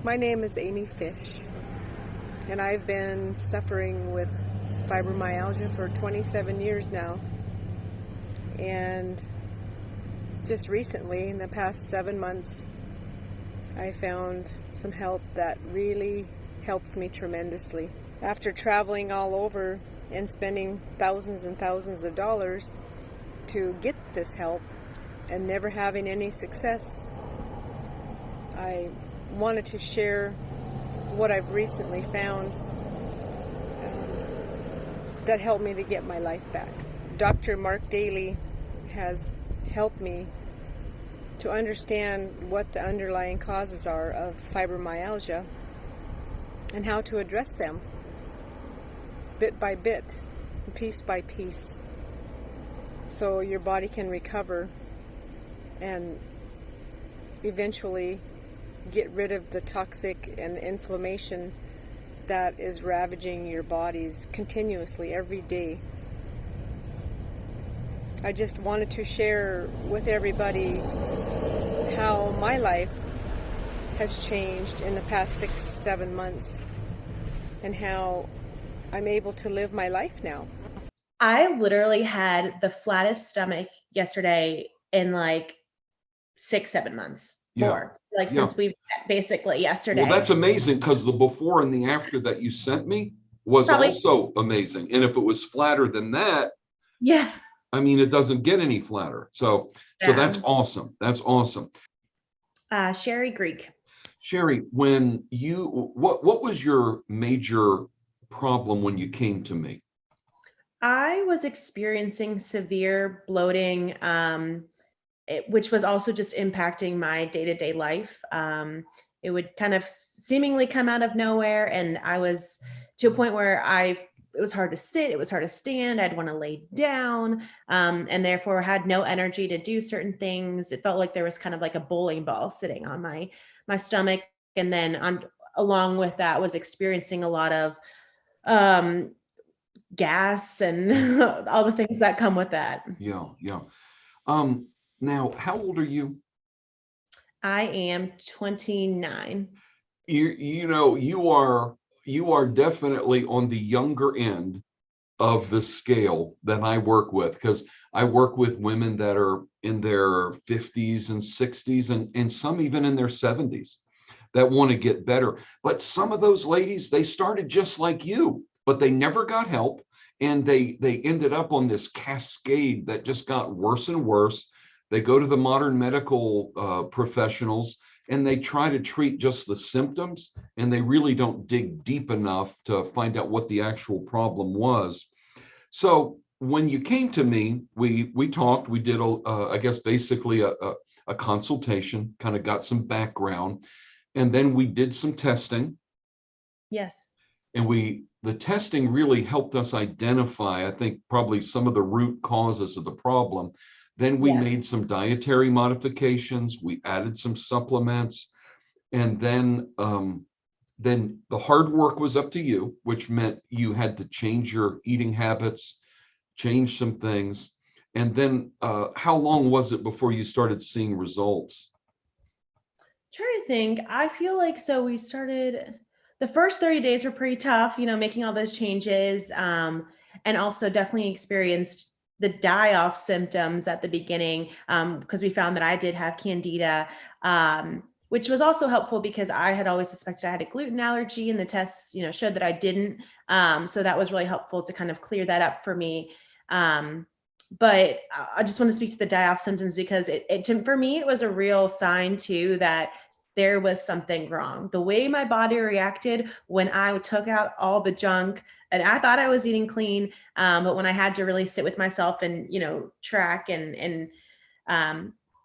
My name is Amy Fish, and I've been suffering with fibromyalgia for 27 years now. And just recently, in the past 7 months, I found some help that really helped me tremendously. After traveling all over and spending thousands and thousands of dollars to get this help and never having any success, I wanted to share what I've recently found that helped me to get my life back. Dr. Mark Daly has helped me to understand what the underlying causes are of fibromyalgia and how to address them bit by bit, piece by piece, so your body can recover and eventually get rid of the toxic and inflammation that is ravaging your bodies continuously every day. I just wanted to share with everybody how my life has changed in the past 6-7 months and how I'm able to live my life now. I literally had the flattest stomach yesterday in like 6-7 months Yeah. more, like Yeah. since we've met basically yesterday. Well, that's amazing because the before and the after that you sent me was Probably. Also amazing. And if it was flatter than that, Yeah. I mean, it doesn't get any flatter. So that's awesome. That's awesome. Sherry Greek. Sherry, when what was your major problem when you came to me? I was experiencing severe bloating, which was also just impacting my day-to-day life. It would kind of seemingly come out of nowhere, and I was to a point where it was hard to sit, it was hard to stand, I'd want to lay down, and therefore had no energy to do certain things. It felt like there was kind of like a bowling ball sitting on my stomach, and then along with that was experiencing a lot of gas and all the things that come with that. Yeah. Now, how old are you? I am 29. You are definitely on the younger end of the scale that I work with, because I work with women that are in their 50s and 60s and some even in their 70s that want to get better. But some of those ladies, they started just like you, but they never got help, and they ended up on this cascade that just got worse and worse. They go to the modern medical professionals and they try to treat just the symptoms, and they really don't dig deep enough to find out what the actual problem was. So when you came to me, we talked, we did I guess basically a consultation, kind of got some background, and then we did some testing. Yes. And the testing really helped us identify, I think, probably some of the root causes of the problem. Then we made some dietary modifications, we added some supplements, and then the hard work was up to you, which meant you had to change your eating habits, change some things. And then how long was it before you started seeing results? Trying to think. I feel like we started, the first 30 days were pretty tough, making all those changes, and also definitely experienced the die-off symptoms at the beginning, because we found that I did have candida, which was also helpful because I had always suspected I had a gluten allergy, and the tests, showed that I didn't. So that was really helpful to kind of clear that up for me. But I just want to speak to the die-off symptoms because for me, it was a real sign too that there was something wrong. The way my body reacted when I took out all the junk, and I thought I was eating clean, but when I had to really sit with myself and, track and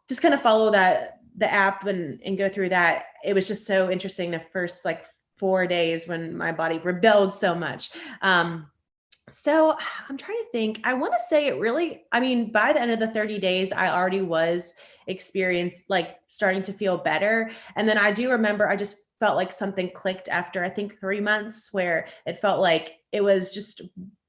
just kind of follow the app and go through that, it was just so interesting the first like 4 days when my body rebelled so much. So I'm trying to think. I want to say by the end of the 30 days, I already was experienced like starting to feel better. And then I do remember I just felt like something clicked after I think 3 months, where it felt like it was just,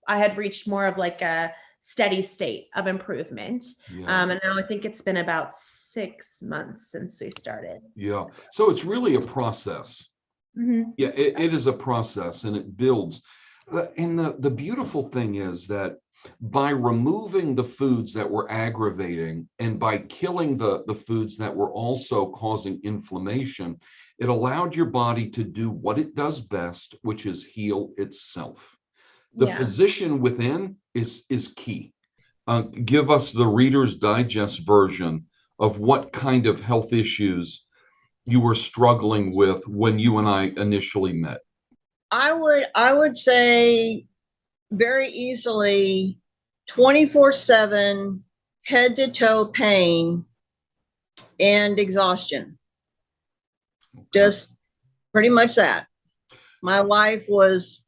I had reached more of like a steady state of improvement. And now I think it's been about 6 months since we started. Yeah. So it's really a process. Yeah, it is a process and it builds. And the beautiful thing is that by removing the foods that were aggravating and by killing the foods that were also causing inflammation, it allowed your body to do what it does best, which is heal itself. The Yeah. physician within is key. Give us the Reader's Digest version of what kind of health issues you were struggling with when you and I initially met. I would say very easily 24/7 head to toe pain and exhaustion. Just pretty much that. My life was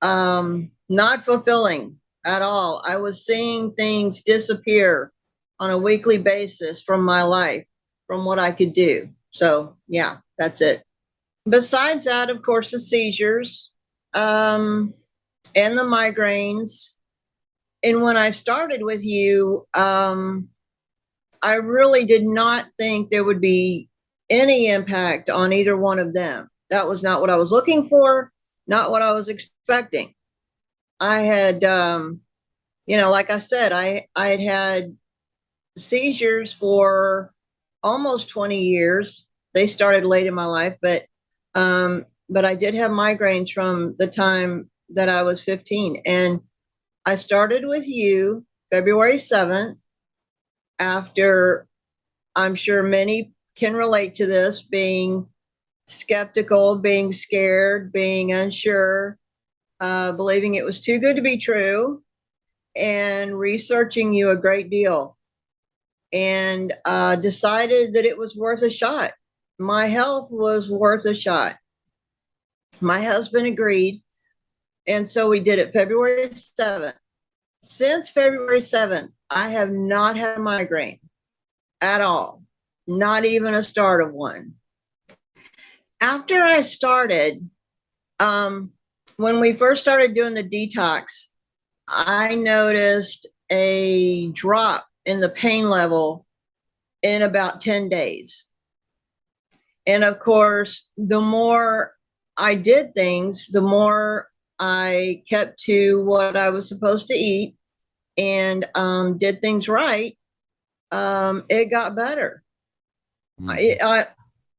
not fulfilling at all. I was seeing things disappear on a weekly basis from my life, from what I could do. So yeah, that's it. Besides that, of course, the seizures and the migraines. And when I started with you, I really did not think there would be any impact on either one of them. That was not what I was looking for, not what I was expecting. I had, like I said, I had seizures for almost 20 years. They started late in my life, but I did have migraines from the time that I was 15. And I started with you February 7th, after, I'm sure many can relate to this, being skeptical, being scared, being unsure, believing it was too good to be true, and researching you a great deal, and decided that it was worth a shot. My health was worth a shot. My husband agreed, and so we did it February 7th. Since February 7th, I have not had a migraine at all, not even a start of one. After I started, when we first started doing the detox, I noticed a drop in the pain level in about 10 days. And of course, the more I did things, the more I kept to what I was supposed to eat and did things right, it got better.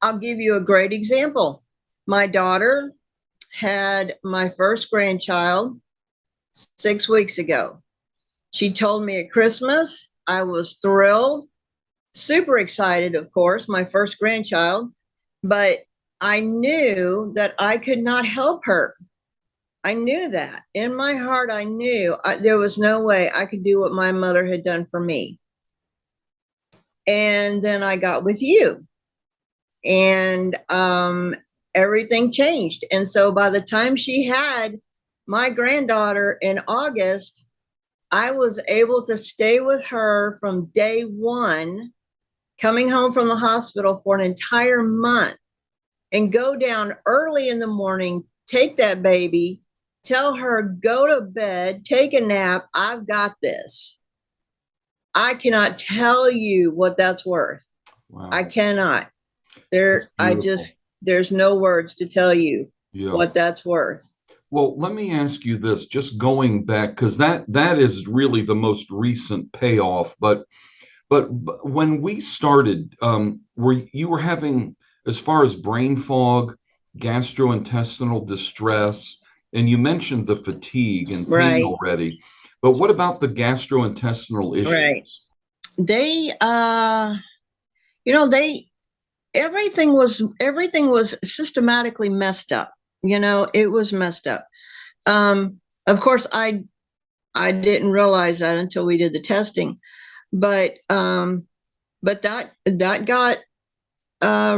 I'll give you a great example. My daughter had my first grandchild 6 weeks ago. She told me at Christmas. I was thrilled, super excited, of course, my first grandchild, but I knew that I could not help her. I knew that. In my heart, I knew there was no way I could do what my mother had done for me. And then I got with you, and everything changed. And so by the time she had my granddaughter in August, I was able to stay with her from day one, coming home from the hospital for an entire month, and go down early in the morning, take that baby, tell her, go to bed, take a nap. I've got this. I cannot tell you what that's worth. Wow. I cannot. There's no words to tell you what that's worth. Well, let me ask you this, just going back, because that is really the most recent payoff. But when we started, you were having, as far as brain fog, gastrointestinal distress, and you mentioned the fatigue and pain already. But what about the gastrointestinal issues? Right. They, everything was systematically messed up. It was messed up. Of course, I didn't realize that until we did the testing, but that got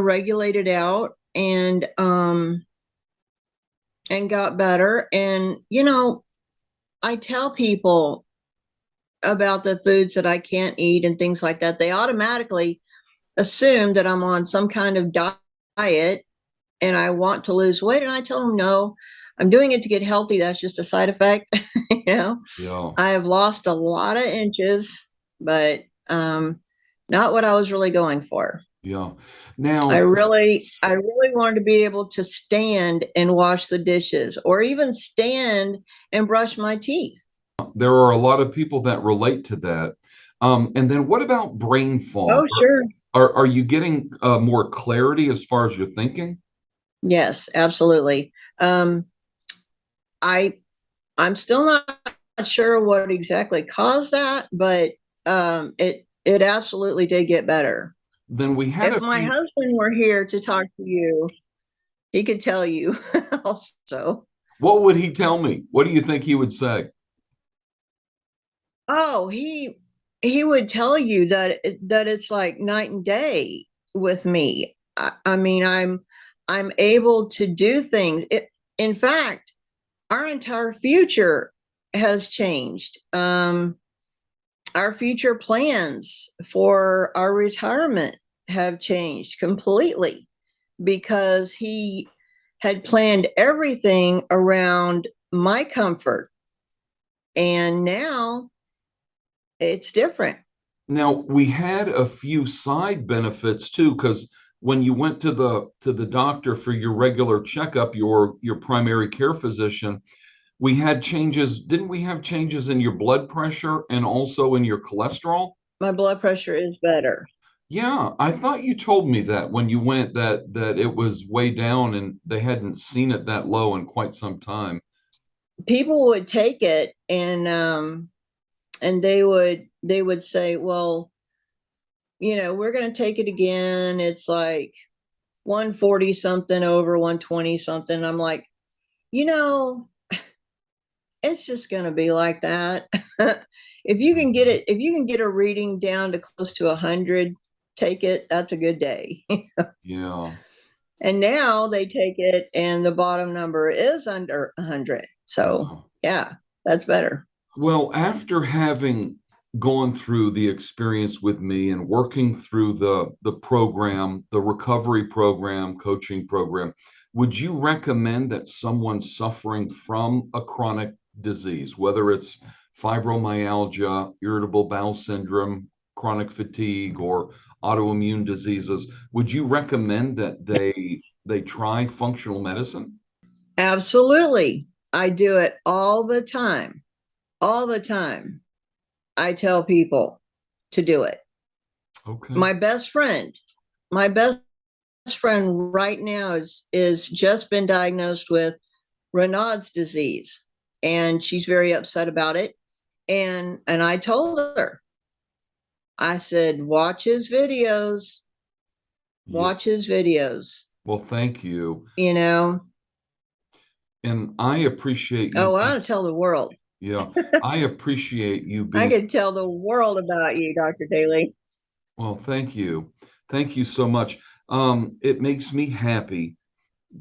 regulated out and got better. And I tell people about the foods that I can't eat and things like that. They automatically assume that I'm on some kind of diet and I want to lose weight. And I tell them, no, I'm doing it to get healthy. That's just a side effect. I have lost a lot of inches, but not what I was really going for. Yeah. Now, I really wanted to be able to stand and wash the dishes, or even stand and brush my teeth. there are a lot of people that relate to that. And then what about brain fog? Oh, sure. Are you getting more clarity as far as your thinking? Yes, absolutely. I'm still not sure what exactly caused that, but it absolutely did get better. Then we had If a my few. husband were here to talk to you, he could tell you also. What would he tell me? What do you think he would say? Oh, he would tell you that it's like night and day with me. I mean, I'm able to do things. In fact, our entire future has changed. Our future plans for our retirement have changed completely because he had planned everything around my comfort. And now it's different. Now, we had a few side benefits too, because when you went to the doctor for your regular checkup, your primary care physician, we had changes. Didn't we have changes in your blood pressure and also in your cholesterol? My blood pressure is better. Yeah, I thought you told me that when you went that it was way down and they hadn't seen it that low in quite some time. People would take it and they would say, well, we're going to take it again. It's like 140 something over 120 something. I'm like, you know, it's just going to be like that. If you can get a reading down to close to 100, take it. That's a good day. Yeah. And now they take it and the bottom number is under 100. So, Wow. yeah, that's better. Well, after having gone through the experience with me and working through the program, the recovery program, coaching program, would you recommend that someone suffering from a chronic disease, whether it's fibromyalgia, irritable bowel syndrome, chronic fatigue, or autoimmune diseases, would you recommend that they try functional medicine? Absolutely. I do it all the time. All the time. I tell people to do it. Okay. My best friend right now is just been diagnosed with Raynaud's disease, and she's very upset about it. And I told her, I said, watch his videos, Yeah. watch his videos, Well, thank you. you know. And I appreciate you. Oh, I want to tell the world. Yeah, I appreciate you I being. could tell the world about you, Dr. Daly. Well, thank you. Thank you so much. It makes me happy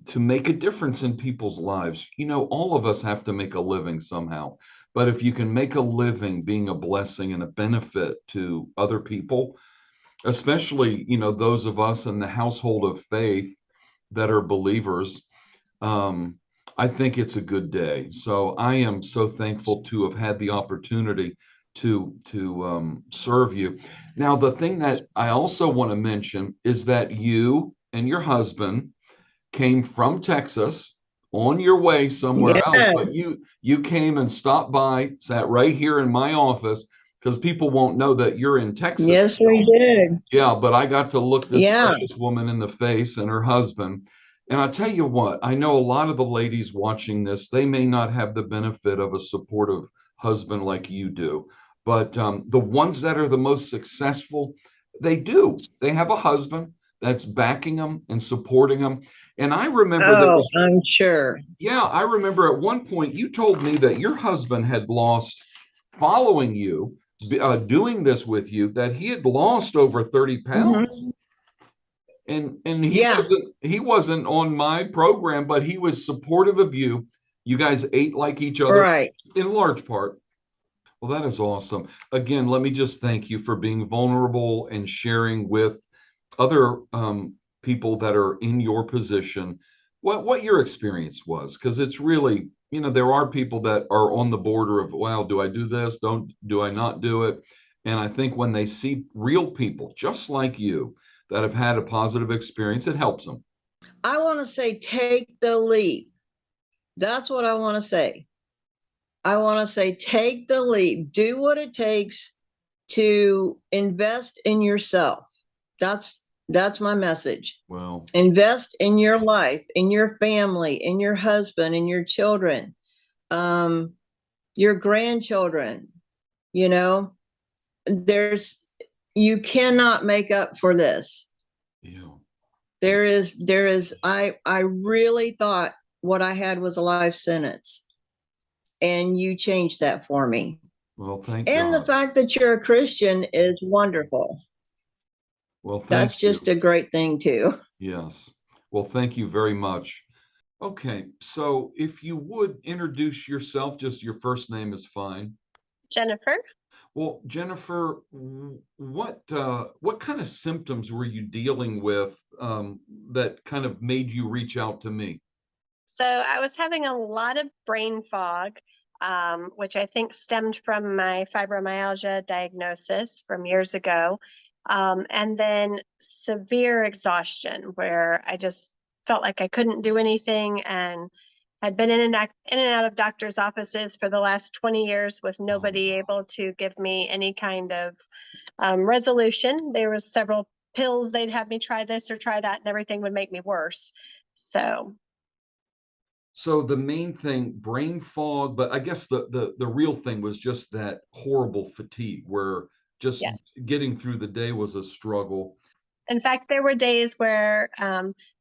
to make a difference in people's lives. All of us have to make a living somehow. But if you can make a living being a blessing and a benefit to other people, especially, those of us in the household of faith that are believers, um, I think it's a good day. So I am so thankful to have had the opportunity to serve you. Now, the thing that I also want to mention is that you and your husband came from Texas on your way somewhere else, but Yes. you came and stopped by, sat right here in my office because people won't know that you're in Texas Yes, still. we did. Yeah, but I got to look this Yeah. precious woman in the face and her husband. And I tell you what, I know a lot of the ladies watching this, they may not have the benefit of a supportive husband like you do. But the ones that are the most successful, they do. They have a husband that's backing them and supporting them. And I remember there Oh, was, I'm sure. yeah, I remember at one point you told me that your husband had lost, following you, doing this with you, that he had lost over 30 pounds. Mhm. And Yeah. he wasn't on my program, but he was supportive of you. You guys ate like each other Right. in large part. Well, that is awesome. Again, let me just thank you for being vulnerable and sharing with other people that are in your position what your experience was, because it's really, there are people that are on the border of, wow, do I do this, don't do I not do it? And I think when they see real people just like you that have had a positive experience, it helps them. I want to say take the leap. That's what I want to say. I want to say take the leap. Do what it takes to invest in yourself. That's my message. Well, Invest in your life, in your family, in your husband, in your children, your grandchildren. You know, you cannot make up for this. yeah. I really thought what I had was a life sentence, and you changed that for me. Well, thank And the God. fact that you're a Christian is wonderful. Well, thank That's you. just a great thing too. Yes. Well, thank you very much. Okay, so if you would introduce yourself, just your first name is fine. Jennifer. Well, Jennifer, what kind of symptoms were you dealing with that kind of made you reach out to me? So I was having a lot of brain fog, which I think stemmed from my fibromyalgia diagnosis from years ago. And then severe exhaustion, where I just felt like I couldn't do anything and had been in and out of doctors' offices for the last 20 years with nobody able to give me any kind of resolution. There was several pills they'd have me try this or try that, and everything would make me worse. So the main thing, brain fog, but I guess the real thing was just that horrible fatigue where just Yes. getting through the day was a struggle. In fact, there were days where,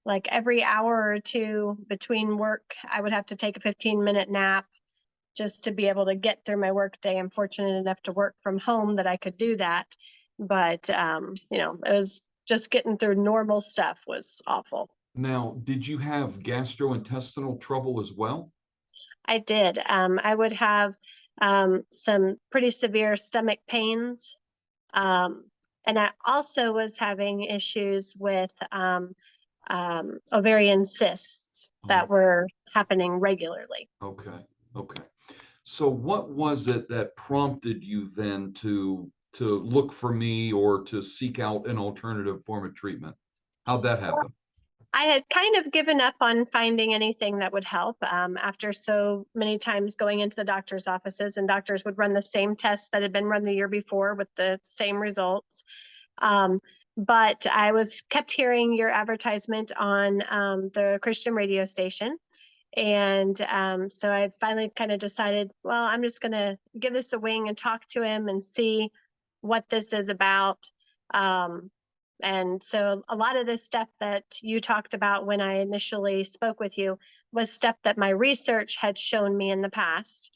like every hour or two between work, I would have to take a 15-minute nap just to be able to get through my work day. I'm fortunate enough to work from home that I could do that. But, it was just getting through normal stuff was awful. Now, did you have gastrointestinal trouble as well? I did. I would have some pretty severe stomach pains. And I also was having issues with ovarian cysts that were happening regularly. Okay, okay. So what was it that prompted you then to look for me or to seek out an alternative form of treatment? How'd that happen? I had kind of given up on finding anything that would help after so many times going into the doctor's offices, and doctors would run the same tests that had been run the year before with the same results. But I was kept hearing your advertisement on the Christian radio station. And so I finally kind of decided, well, I'm just going to give this a wing and talk to him and see what this is about. And so a lot of this stuff that you talked about when I initially spoke with you was stuff that my research had shown me in the past.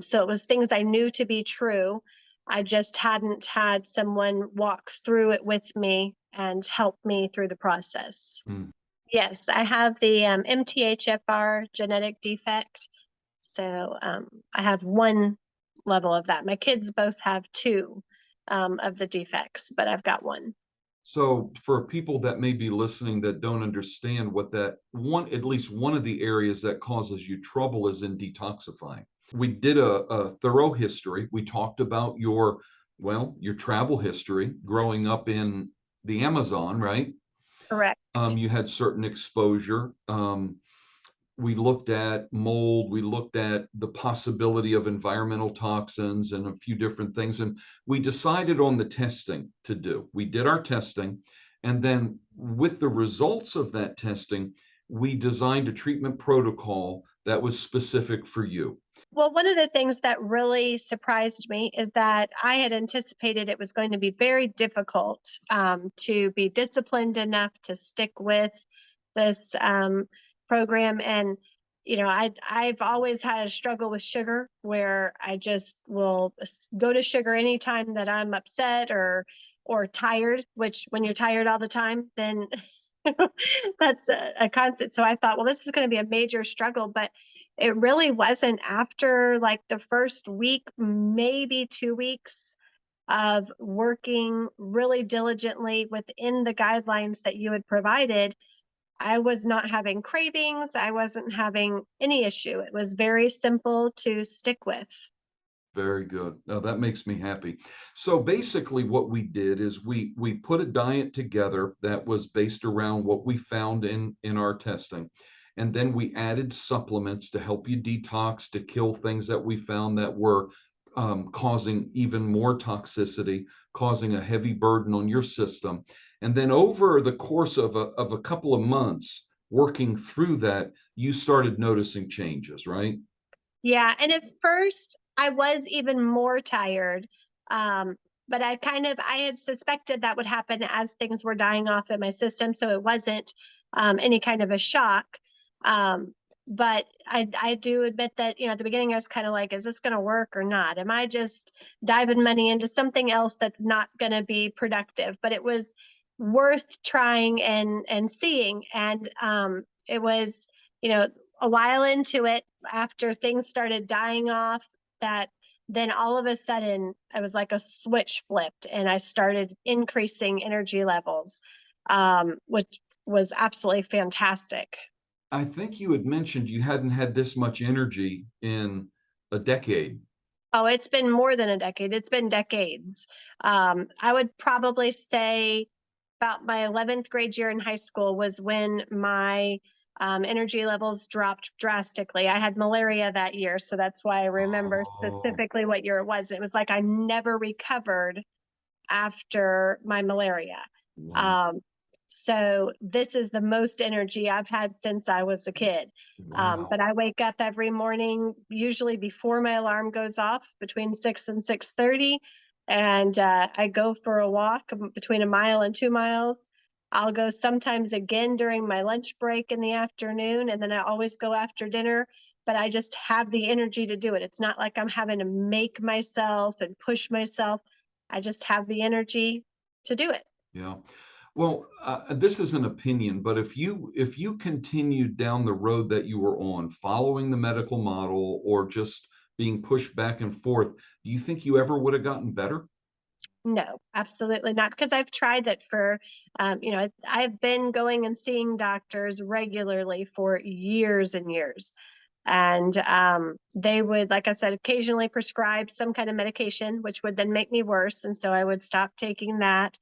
So it was things I knew to be true. I just hadn't had someone walk through it with me and help me through the process. Hmm. Yes, I have the MTHFR genetic defect. So I have one level of that. My kids both have two of the defects, but I've got one. So for people that may be listening that don't understand what that one, at least one of the areas that causes you trouble is in detoxifying. We did a thorough history. We talked about your travel history growing up in the Amazon, right? Correct. You had certain exposure. We looked at mold, we looked at the possibility of environmental toxins and a few different things. And we decided on the testing to do. We did our testing. And then with the results of that testing, we designed a treatment protocol that was specific for you. Well, one of the things that really surprised me is that I had anticipated it was going to be very difficult to be disciplined enough to stick with this program. And, I've always had a struggle with sugar where I just will go to sugar anytime that I'm upset or tired, which when you're tired all the time, then that's a constant. So I thought, well, this is going to be a major struggle, but it really wasn't. After like the first week, maybe 2 weeks of working really diligently within the guidelines that you had provided, I was not having cravings. I wasn't having any issue. It was very simple to stick with. Very good. Now that makes me happy. So basically what we did is we put a diet together that was based around what we found in our testing. And then we added supplements to help you detox, to kill things that we found that were causing even more toxicity, causing a heavy burden on your system. And then over the course of a couple of months working through that, you started noticing changes, right? Yeah, and at first I was even more tired. But I had suspected that would happen as things were dying off in my system, so it wasn't any kind of a shock. Um, but I do admit that, at the beginning I was kind of like, is this going to work or not? Am I just diving money into something else that's not going to be productive? But it was worth trying and seeing. And it was, you know, a while into it, after things started dying off, that then all of a sudden I was like a switch flipped and I started increasing energy levels, which was absolutely fantastic. I think you had mentioned you hadn't had this much energy in a decade. Oh, it's been more than a decade. It's been decades. I would probably say about my 11th grade year in high school was when my energy levels dropped drastically. I had malaria that year, so that's why I remember Oh, specifically what year it was. It was like I never recovered after my malaria. wow, Um, so this is the most energy I've had since I was a kid. But wow. I wake up every morning, usually before my alarm goes off, between 6 and 6:30, and I go for a walk between a mile and 2 miles. I'll go sometimes again during my lunch break in the afternoon, and then I always go after dinner. But I just have the energy to do it. It's not like I'm having to make myself and push myself. I just have the energy to do it. Yeah. Well, this is an opinion, but if you continued down the road that you were on, following the medical model or just being pushed back and forth, do you think you ever would have gotten better? No, absolutely not. Because I've tried that for, I've been going and seeing doctors regularly for years and years. And they would, like I said, occasionally prescribe some kind of medication, which would then make me worse. And so I would stop taking that.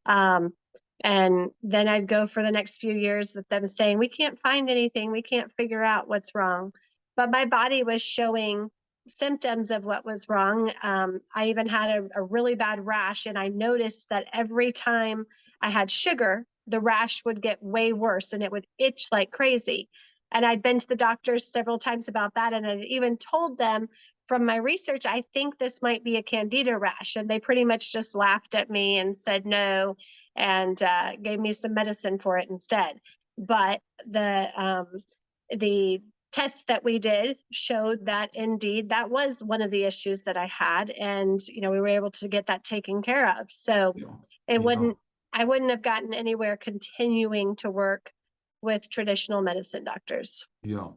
Um, and then I'd go for the next few years with them saying, we can't find anything. We can't figure out what's wrong. But my body was showing symptoms of what was wrong. I even had a really bad rash, and I noticed that every time I had sugar, the rash would get way worse and it would itch like crazy. And I'd been to the doctors several times about that. And I'd even told them from my research, I think this might be a candida rash. And they pretty much just laughed at me and said no, and gave me some medicine for it instead. But the tests that we did showed that indeed that was one of the issues that I had. And, we were able to get that taken care of. So Yeah. it Yeah. wouldn't, I wouldn't have gotten anywhere continuing to work with traditional medicine doctors. Yeah.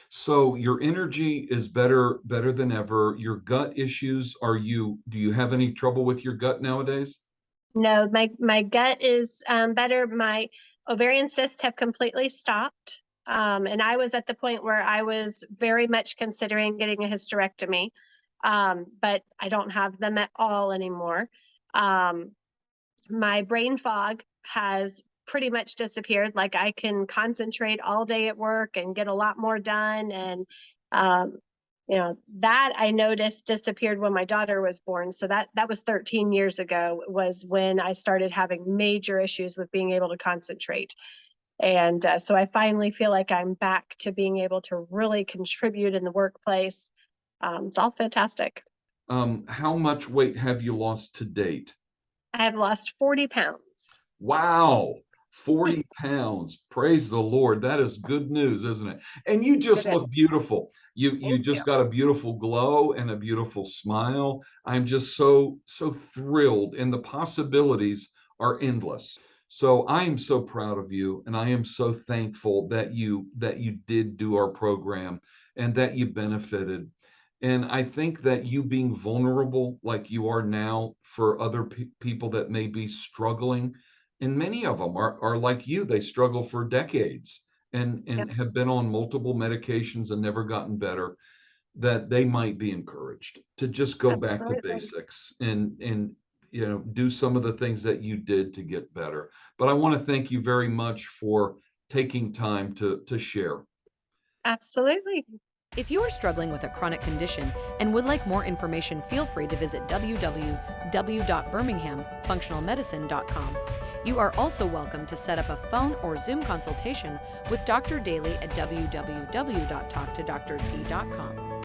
So your energy is better than ever. Your gut issues, do you have any trouble with your gut nowadays? No, my gut is better. My ovarian cysts have completely stopped. And I was at the point where I was very much considering getting a hysterectomy, but I don't have them at all anymore. Um, my brain fog has pretty much disappeared. Like I can concentrate all day at work and get a lot more done. And, um, that I noticed disappeared when my daughter was born. So that was 13 years ago was when I started having major issues with being able to concentrate. And so I finally feel like I'm back to being able to really contribute in the workplace. It's all fantastic. How much weight have you lost to date? I have lost 40 pounds. Wow, 40 pounds. Praise the Lord. That is good news, isn't it? And you just It is. look beautiful. You Thank you. just got a beautiful glow and a beautiful smile. I'm just so thrilled, and the possibilities are endless. So I am so proud of you, and I am so thankful that you did do our program and that you benefited. And I think that you being vulnerable like you are now for other people that may be struggling, and many of them are like you, they struggle for decades and Yep. have been on multiple medications and never gotten better. that they might be encouraged to just go back to Absolutely. basics and do some of the things that you did to get better. But I want to thank you very much for taking time to share. Absolutely. If you are struggling with a chronic condition and would like more information, feel free to visit www.birminghamfunctionalmedicine.com. You are also welcome to set up a phone or Zoom consultation with Dr. Daly at www.talktodrd.com.